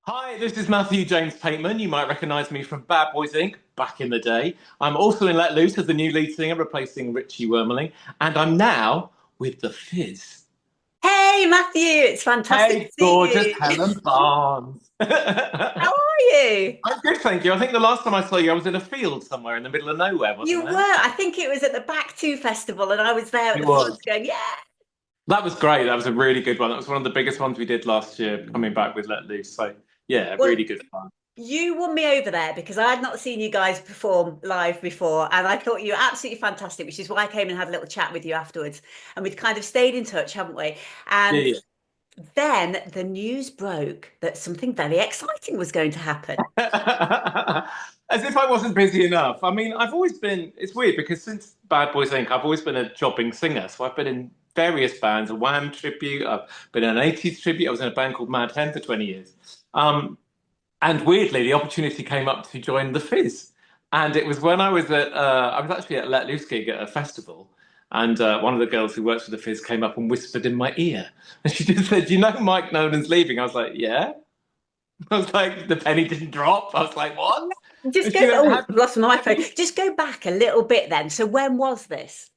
Hi, this is Matthew James PATEMAN. You might recognise me from Bad Boys Inc. back in the day. I'm also in Let Loose as the new lead singer, replacing Richie Wormling, and I'm now with the Fizz. Hey Matthew, it's fantastic to Hey, gorgeous see you. Helen Barnes. How I'm are you? good, thank you. I think the last time I saw you, I was in a field somewhere in the middle of nowhere, wasn't You were. I? I think it was at the Back 2 festival, and I was there at It the front was. going, yeah. That was great. That was a really good one. That was one of the biggest ones we did last year, coming back with Let Loose. So, yeah, Well, really good fun. you won me over there because I had not seen you guys perform live before, and I thought you were absolutely fantastic, which is why I came and had a little chat with you afterwards. And we've kind of stayed in touch, haven't we? And Yeah, then the news broke that something very exciting was going to happen. As if I wasn't busy enough. I mean, I've always been, it's weird because since Bad Boys Inc., I've always been a jobbing singer. So I've been in various bands, a Wham tribute, I've been in an 80s tribute, I was in a band called Mad Hen for 20 years. Um, and weirdly, the opportunity came up to join the Fizz. And it was when I was actually at a Let Loose gig at a festival. And one of the girls who works for the Fizz came up and whispered in my ear. And she just said, "You know Mike Nolan's leaving?" I was like, "Yeah." I was like, the penny didn't drop. I was like, what? Just And go. she went, Oh, I've lost my phone. Just go back a little bit then. So when was this?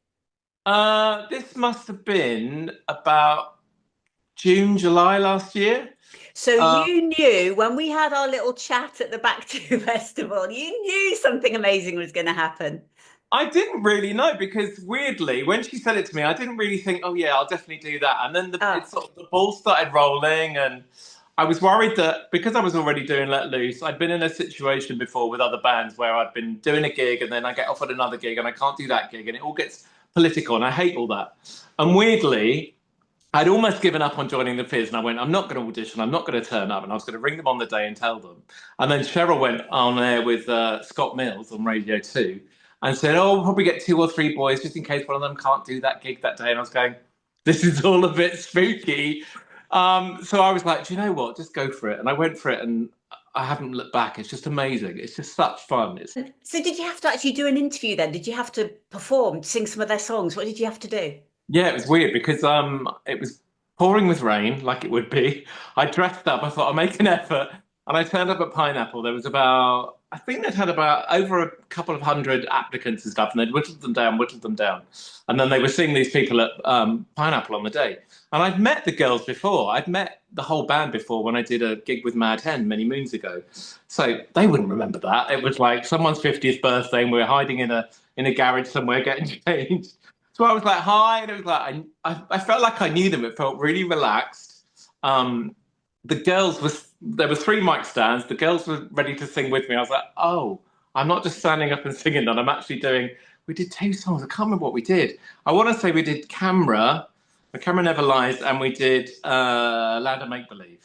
This must have been about June, July last year. So Uh, you knew when we had our little chat at the Back to Festival, you knew something amazing was going to happen. I didn't really know because weirdly, when she said it to me, I didn't really think, oh yeah, I'll definitely do that. And then Ah, the ball started rolling, and I was worried that because I was already doing Let Loose, I'd been in a situation before with other bands where I'd been doing a gig and then I get offered another gig and I can't do that gig, and it all gets political, and I hate all that. And weirdly, I'd almost given up on joining the Fizz, and I went, I'm not going to audition, I'm not going to turn up, and I was going to ring them on the day and tell them. And then Cheryl went on air with Scott Mills on Radio 2 and said, oh, we'll probably get two or three boys just in case one of them can't do that gig that day. And I was going, this is all a bit spooky. So I was like, do you know what? Just go for it. And I went for it, and I haven't looked back. It's just amazing. It's just such fun. It's so did you have to actually do an interview then? Did you have to perform, sing some of their songs? What did you have to do? Yeah, it was weird because it was pouring with rain, like it would be. I dressed up. I thought I'd make an effort, and I turned up at Pineapple. There was about, I think they'd had about over a couple of hundred applicants and stuff, and they'd whittled them down, and then they were seeing these people at Pineapple on the day. And I'd met the girls before. I'd met the whole band before when I did a gig with Mad Hen many moons ago. So they wouldn't remember that. It was like someone's 50th birthday, and we were hiding in a garage somewhere getting changed. So I was like, hi, and it was like I felt like I knew them. It felt really relaxed. Um, the girls was there were three mic stands. The girls were ready to sing with me. I was like, oh, I'm not just standing up and singing that. I'm actually doing. We did two songs. I can't remember what we did. I want to say we did The Camera Never Lies, and we did Land of Make Believe.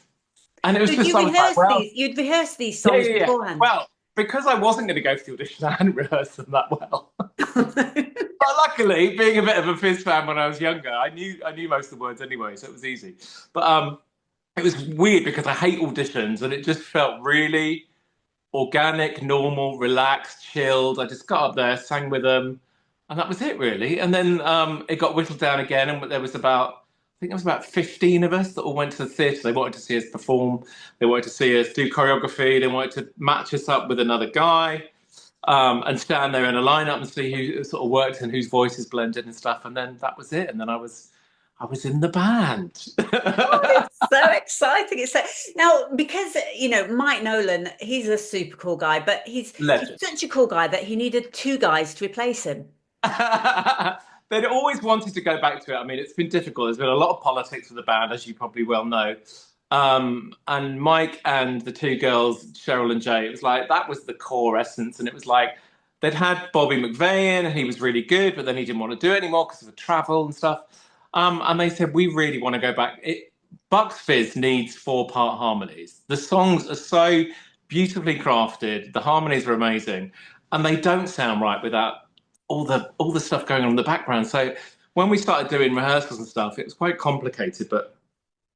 And it was So just, I was like, well, you'd rehearse these yeah, songs yeah, yeah. beforehand. Well, because I wasn't going to go for the audition, I hadn't rehearsed them that well. But luckily, being a bit of a Fizz fan when I was younger, I knew most of the words anyway, so it was easy. But it was weird because I hate auditions, and it just felt really organic, normal, relaxed, chilled. I just got up there, sang with them, and that was it really. And then it got whittled down again, and there was about, I think there was about 15 of us that all went to the theatre. They wanted to see us perform, they wanted to see us do choreography, they wanted to match us up with another guy, and stand there in a lineup and see who sort of worked and whose voices blended and stuff. And then that was it. And then I was in the band. Oh, it's so exciting. It's so now because Mike Nolan, he's a super cool guy, but he's Legend. such a cool guy that he needed two guys to replace him. They'd always wanted to go back to it. I mean, it's been difficult. There's been a lot of politics with the band, as you probably well know. And Mike and the two girls, Cheryl and Jay, it was like that was the core essence. And it was like they'd had Bobby McVeigh in, and he was really good, but then he didn't want to do it anymore because of the travel and stuff. And they said, we really want to go back. Bucks Fizz needs four-part harmonies. The songs are so beautifully crafted, the harmonies are amazing, and they don't sound right without all the stuff going on in the background. So when we started doing rehearsals and stuff, it was quite complicated, but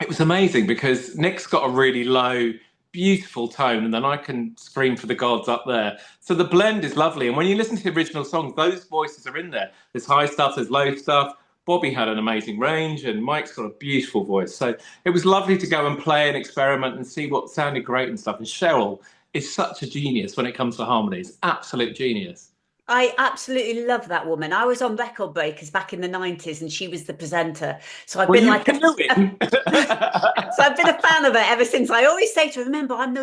it was amazing because Nick's got a really low, beautiful tone, and then I can scream for the gods up there. So the blend is lovely. And when you listen to the original songs, those voices are in there. There's high stuff, there's low stuff. Bobby had an amazing range, and Mike's got a beautiful voice. So it was lovely to go and play and experiment and see what sounded great and stuff. And Cheryl is such a genius when it comes to harmonies, absolute genius. I absolutely love that woman. I was on Record Breakers back in the 90s and she was the presenter. So I've Were been you like a canoeing? so I've been a fan of her ever since. I always say to her, remember, I'm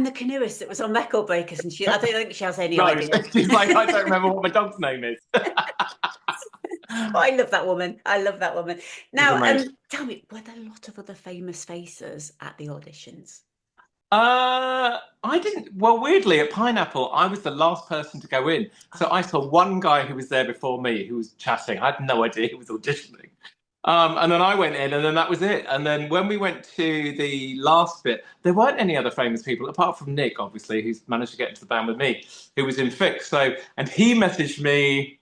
the canoeist that was on Record Breakers, and I don't think she has any No, idea. she's like, I don't remember what my dog's name is. Oh, I love that woman. I love that woman. She's Now, amazing. tell me, were there a lot of other famous faces at the auditions? I didn't. Well, weirdly, at Pineapple, I was the last person to go in. So Oh, I saw one guy who was there before me who was chatting. I had no idea he was auditioning. And then I went in, and then that was it. And then when we went to the last bit, there weren't any other famous people apart from Nick, obviously, who's managed to get into the band with me, who was in Fix. So, and he messaged me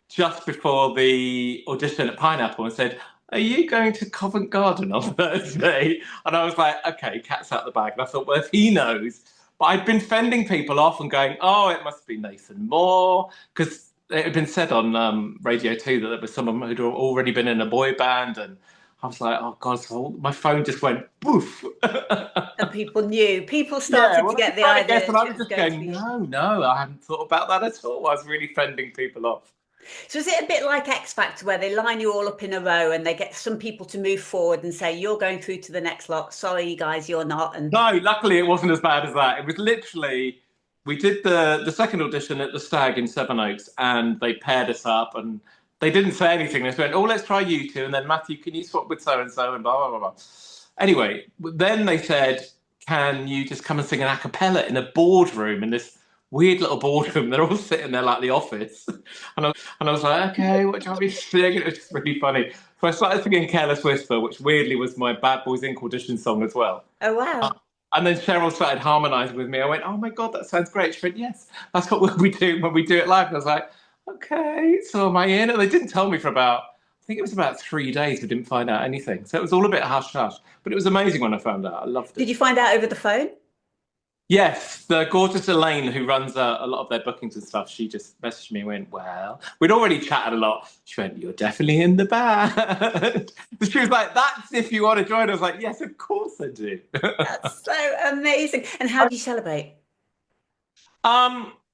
just before the audition at Pineapple and said, "Are you going to Covent Garden on Thursday?" And I was like, "Okay, cat's out the bag." And I thought, well, if he knows, but I'd been fending people off and going, "Oh, it must be Nathan Moore," because it had been said on Radio 2 that there was someone who'd already been in a boy band, and I was like, "Oh God!" So my phone just went poof. and people knew. People Yeah, started to well, I get was the trying to idea guess, and that I she was was just going to going, be in. "No, no, I hadn't thought about that at all." I was really fending people off. So is it a bit like X Factor where they line you all up in a row and they get some people to move forward and say, you're going through to the next lot. Sorry, you guys, you're not. And No, luckily it wasn't as bad as that. It was literally we did the second audition at the Stag in Sevenoaks, and they paired us up, and they didn't say anything. They just went, "Oh, let's try you two," and then Matthew, can you swap with so and so, and blah blah blah blah. Anyway, then they said, "Can you just come and sing an a cappella in a boardroom in this weird little boardroom?" They're all sitting there like the office, and I was like, "Okay, what do you want me to sing?" It was just really funny. So I started singing "Careless Whisper," which weirdly was my Bad Boys Inc. audition song as well. oh, wow. And then Cheryl started harmonising with me. I went, "Oh my God, that sounds great." She went, "Yes, that's what we'll be doing when we do it live." And I was like, "Okay, so am I in?" And they didn't tell me for about, I think it was about 3 days. We didn't find out anything. So it was all a bit hush hush. But it was amazing when I found out. I loved Did it. you find out over the phone? Yes, the gorgeous Elaine, who runs a lot of their bookings and stuff, she just messaged me and went, "Well, we'd already chatted a lot." She went, "You're definitely in the band." She was like, "That's if you want to join." I was like, "Yes, of course I do." That's so amazing. And how do you celebrate?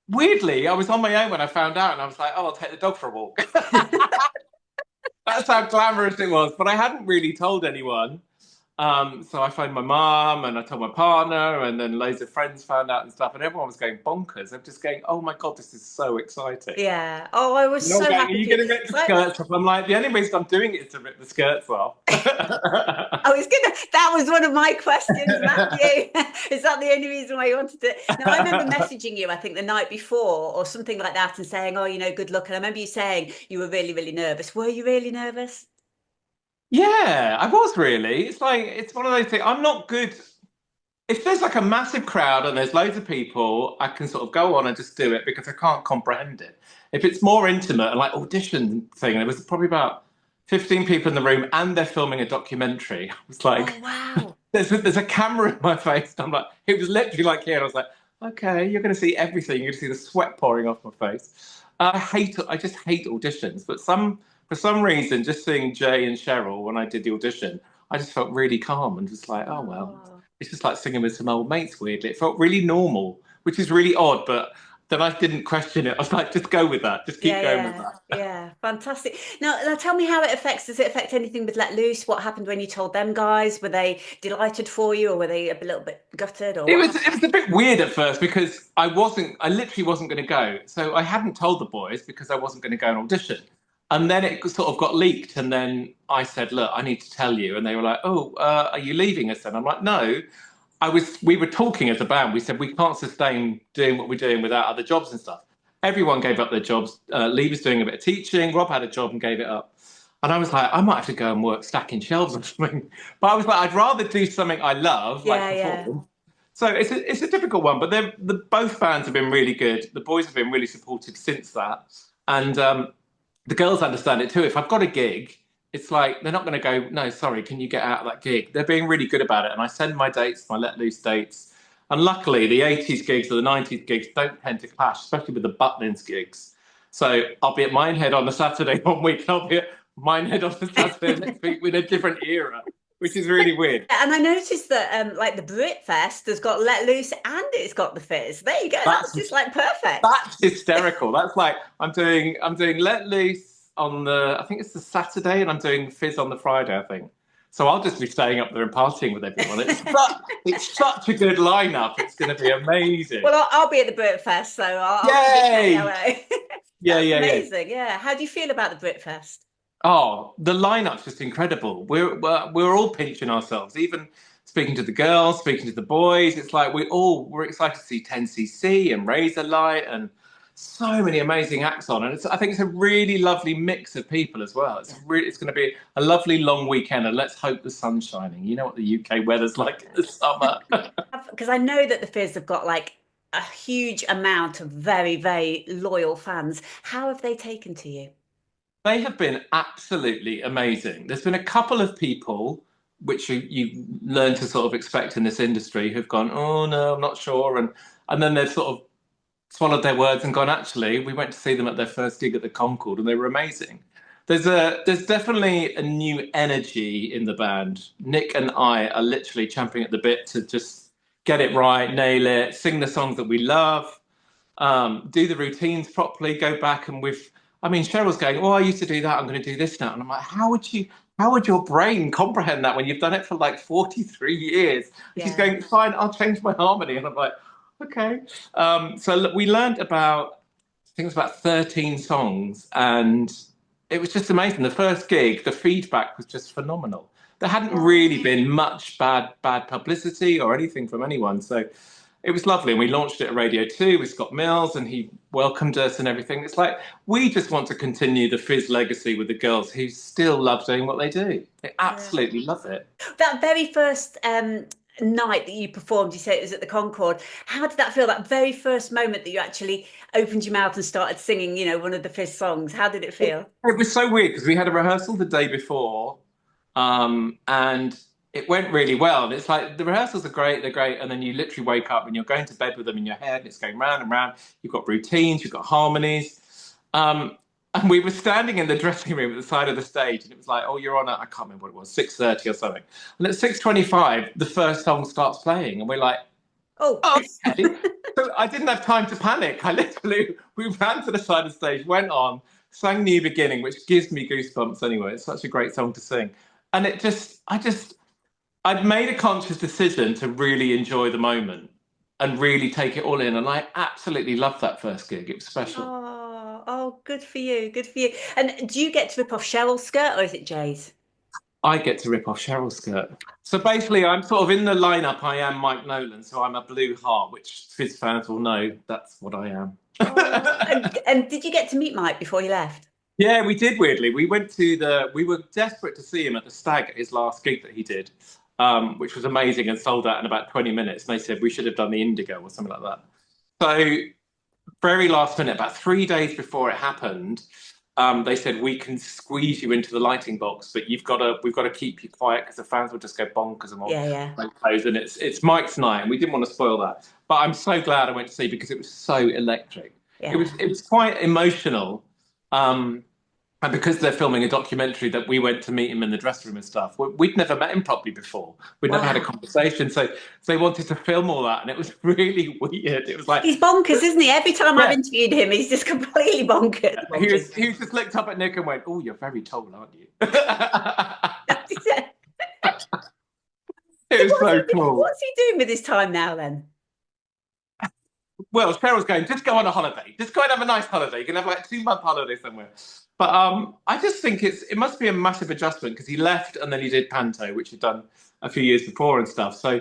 Weirdly, I was on my own when I found out, and I was like, "Oh, I'll take the dog for a walk." That's how glamorous it was. But I hadn't really told anyone. So I phoned my mum and I told my partner, and then loads of friends found out and stuff, and everyone was going bonkers. I'm just going, "Oh my God, this is so exciting." Yeah. Oh, I was And they're all so going, "Are happy you for you. going to rip the 'Cause skirts off?" I'm like, "The only reason I'm doing it is to rip the skirts off." I was gonna, that was one of my questions, Matthew. Is that the only reason why you wanted to? Now, I remember messaging you, I think the night before or something like that, and saying, oh, good luck. And I remember you saying you were really, really nervous. Were you really nervous? Yeah, I was really. It's like, it's one of those things. I'm not good. If there's like a massive crowd and there's loads of people, I can sort of go on and just do it because I can't comprehend it. If it's more intimate and like audition thing, there was probably about 15 people in the room and they're filming a documentary. I was Oh, like, wow. there's a camera in my face. And I'm like, it was literally like here. And I was like, "Okay, you're going to see everything. You're going to see the sweat pouring off my face." I just hate auditions. But for some reason, just seeing Jay and Cheryl when I did the audition, I just felt really calm and just like, "Oh well." Oh. It's just like singing with some old mates, weirdly. It felt really normal, which is really odd, but then I didn't question it. I was like, just go with that. Just keep Yeah, going with yeah, that. yeah. Fantastic. Now tell me how it affects. Does it affect anything with Let Loose? What happened when you told them guys? Were they delighted for you, or were they a little bit gutted, or It what was happened? it was a bit weird at first because I literally wasn't going to go. So I hadn't told the boys because I wasn't going to go and audition. And then it sort of got leaked, and then I said, "Look, I need to tell you." And they were like, "Oh, are you leaving us then?" I'm like, "No, I was." We were talking as a band. We said we can't sustain doing what we're doing without other jobs and stuff. Everyone gave up their jobs. Lee was doing a bit of teaching. Rob had a job and gave it up. And I was like, I might have to go and work stacking shelves or something. But I was like, I'd rather do something I love, like Yeah, yeah. perform. So it's a difficult one, but both fans have been really good. The boys have been really supportive since that, and the girls understand it too. If I've got a gig, it's like they're not going to go, "No, sorry, can you get out of that gig?" They're being really good about it, and I send my dates, my let loose dates, and luckily the '80s gigs or the '90s gigs don't tend to clash, especially with the Butlins gigs. So I'll be at Minehead on the Saturday one week, and I'll be at mine head off to Saturday next week with a different era, which is really weird. And I noticed that like the Brit Fest has got Let Loose and it's got the Fizz. There you go. That's That's just like perfect. that's hysterical. That's like I'm doing Let Loose on the I think it's the Saturday, and I'm doing Fizz on the Friday, I think. So I'll just be staying up there and partying with everyone. It's such a good lineup. It's going to be amazing. Well, I'll be at the Brit Fest, so I'll come and say Yay! hello. Yeah, That's yeah, yeah. amazing. Yeah. How do you feel about the Brit Fest? Oh, the lineup's just incredible. We're all pinching ourselves. Even speaking to the girls, speaking to the boys, it's like we're excited to see 10cc and Razorlight and so many amazing acts on. And I think it's a really lovely mix of people as well. It's going to be a lovely long weekend, and let's hope the sun's shining. You know what the UK weather's like in the summer. Because I know that the Fizz have got like a huge amount of very, very loyal fans. How have they taken to you? They have been absolutely amazing. There's been a couple of people, which you learn to sort of expect in this industry, who've gone, oh no, I'm not sure, and then they've sort of swallowed their words and gone, actually, we went to see them at their first gig at the Concord, and they were amazing. There's definitely a new energy in the band. Nick and I are literally champing at the bit to just get it right, nail it, sing the songs that we love, do the routines properly, go back and I mean, Cheryl's going, oh, I used to do that. I'm going to do this now. And I'm like, how would your brain comprehend that when you've done it for like 43 years? And she's Yeah. going, fine, I'll change my harmony. And I'm like, okay. So look, we learned I think it was about 13 songs, and it was just amazing. The first gig, the feedback was just phenomenal. There hadn't really been much bad publicity or anything from anyone. So it was lovely. And we launched it at Radio 2 with Scott Mills, and he welcomed us and everything. It's like, we just want to continue the Fizz legacy with the girls who still love doing what they do. They Yeah. absolutely love it. That very first night that you performed, you said it was at the Concord. How did that feel? That very first moment that you actually opened your mouth and started singing, one of the Fizz songs. How did it feel? It was so weird because we had a rehearsal the day before, and it went really well. And it's like the rehearsals are great, they're great, and then you literally wake up and you're going to bed with them in your head, and it's going round and round. You've got routines, you've got harmonies. And we were standing in the dressing room at the side of the stage, and it was like, oh, you're on I can't remember what it was, 6:30 or something. And at 6:25, the first song starts playing, and we're like, Oh, oh, okay. So I didn't have time to panic. We ran to the side of the stage, went on, sang New Beginning, which gives me goosebumps anyway. It's such a great song to sing. And I'd made a conscious decision to really enjoy the moment and really take it all in. And I absolutely loved that first gig. It was special. oh, good for you. Good for you. And do you get to rip off Cheryl's skirt or is it Jay's? I get to rip off Cheryl's skirt. So basically, I'm sort of in the lineup. I am Mike Nolan, so I'm a blue heart, which Fizz fans will know that's what I am. Oh, and did you get to meet Mike before you left? Yeah, we did, weirdly. We were desperate to see him at the Stag at his last gig that he did, which was amazing and sold out in about 20 minutes. And they said we should have done the Indigo or something like that. So very last minute, about 3 days before it happened, they said we can squeeze you into the lighting box, but we've got to keep you quiet because the fans will just go bonkers and Yeah, yeah. close. And it's Mike's night, and we didn't want to spoil that. But I'm so glad I went to see because it was so electric. Yeah. It was quite emotional. And because they're filming a documentary that we went to meet him in the dressing room and stuff, we'd never met him properly before. We'd never had a conversation. So they wanted to film all that, and it was really weird. It was like, he's bonkers, isn't he? Every time I've interviewed him, he's just completely bonkers. He just looked up at Nick and went, oh, you're very tall, aren't you? It was so cool. What's he doing with his time now then? Well, Cheryl's going, just go on a holiday. Just go and have a nice holiday. You can have like 2-month holiday somewhere. But I just think it must be a massive adjustment because he left and then he did Panto, which he'd done a few years before and stuff. So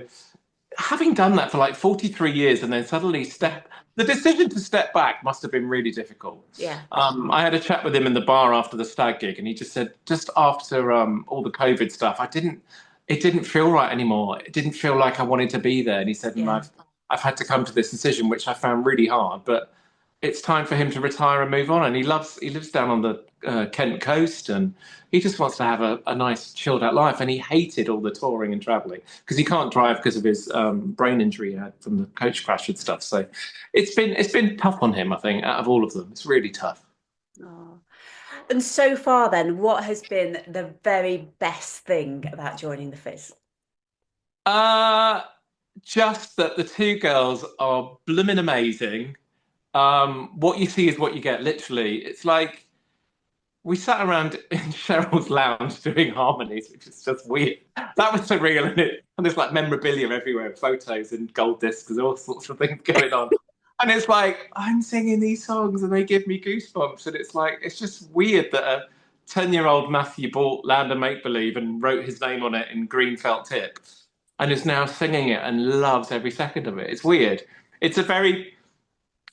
having done that for like 43 years and then suddenly the decision to step back must have been really difficult. Yeah. I had a chat with him in the bar after the Stag gig, and he just said, just after all the COVID stuff, it didn't feel right anymore. It didn't feel like I wanted to be there. And he said, and I've had to come to this decision, which I found really hard, but it's time for him to retire and move on. And he lives down on the Kent coast, and he just wants to have a nice chilled out life. And he hated all the touring and traveling because he can't drive because of his brain injury he had from the coach crash and stuff. So it's been tough on him, I think, out of all of them. It's really tough. Oh. And so far, then, what has been the very best thing about joining the Fizz? Uh, just that the two girls are blooming amazing. What you see is what you get, literally. It's like we sat around in Cheryl's lounge doing harmonies, which is just weird. That was surreal, and there's like memorabilia everywhere, photos and gold discs, and all sorts of things going on. And it's like I'm singing these songs, and they give me goosebumps, and it's like it's just weird that a 10-year-old Matthew bought Land of Make Believe and wrote his name on it in green felt tip, and is now singing it and loves every second of it. It's weird. It's a very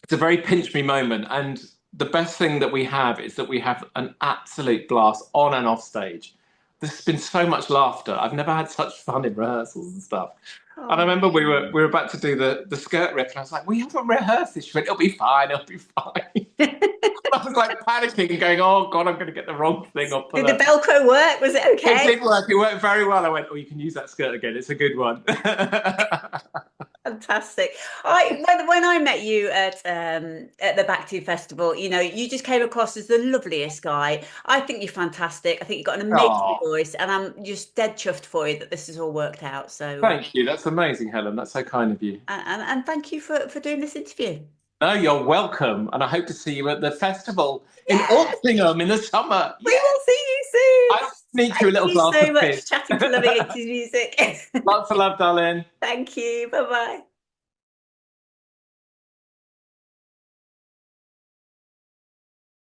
it's a very pinch me moment. And the best thing that we have is that we have an absolute blast on and off stage. There's been so much laughter. I've never had such fun in rehearsals and stuff. And I Oh. remember we were about to do the skirt rip, and I was like, "We haven't rehearsed this." She went, "It'll be fine. It'll be fine." I was like panicking and going, "Oh God, I'm going to get the wrong thing off for Did the the." Velcro work? Was it It okay? did work. It worked very well. I went, "Oh, you can use that skirt again. It's a good one." Fantastic. When I met you at the Back to Festival, you just came across as the loveliest guy. I think you're fantastic. I think you've got an amazing Oh, voice, and I'm just dead chuffed for you that this has all worked out. So, thank you. That's amazing, Helen. That's so kind of you. and thank you for doing this interview. No, you're welcome. And I hope to see you at the festival in Yes, Altrincham in the summer. we Yes. will see you soon. I'll sneak you a Thank little you glass so of much fizz. for chatting to Loving 80s music. Lots of love, darling. Thank you. Bye bye.